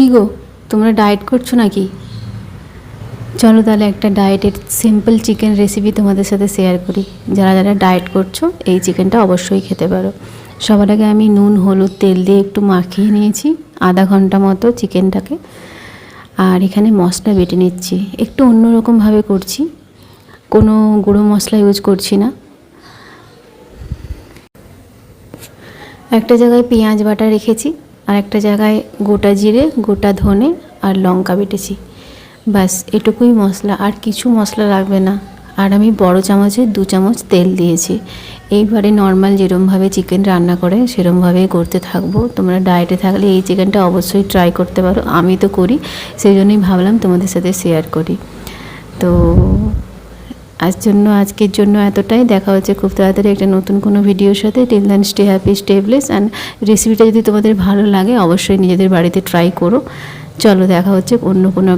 কি গো, তোমরা ডায়েট করছো নাকি? চলো তাহলে একটা ডায়েটের সিম্পল চিকেন রেসিপি তোমাদের সাথে শেয়ার করি। যারা যারা ডায়েট করছো এই চিকেনটা অবশ্যই খেতে পারো। সবার আগে আমি নুন হলুদ তেল দিয়ে একটু মাখিয়ে নিয়েছি আধা ঘন্টা মতো চিকেনটাকে। আর এখানে মশলা বেটে নিচ্ছি, একটু অন্যরকমভাবে করছি, কোনো গুঁড়ো মশলা ইউজ করছি না। একটা জায়গায় পেঁয়াজ বাটা রেখেছি, আর একটা জায়গায় গোটা জিরে গোটা ধনে আর লঙ্কা বেটেছি। ব্যাস এটুকুই মশলা, আর কিছু মশলা লাগবে না। আর আমি বড় চামচে 2 চামচ তেল দিয়েছি। এইবারে নর্মাল যেরমভাবে চিকেন রান্না করে সেরমভাবেই করতে থাকবো। তোমরা ডায়েটে থাকলে এই চিকেনটা অবশ্যই ট্রাই করতে পারো। আমি তো করি, সেই জন্যই ভাবলাম তোমাদের সাথে শেয়ার করি। তো আজকের জন্য এতটাই। দেখা হচ্ছে খুব তাড়াতাড়ি একটা নতুন কোনো ভিডিওর সাথে। Till then stay happy, stay bless. And রেসিপিটা যদি তোমাদের ভালো লাগে অবশ্যই নিজেদের বাড়িতে ট্রাই করো। চলো দেখা হচ্ছে অন্য কোনো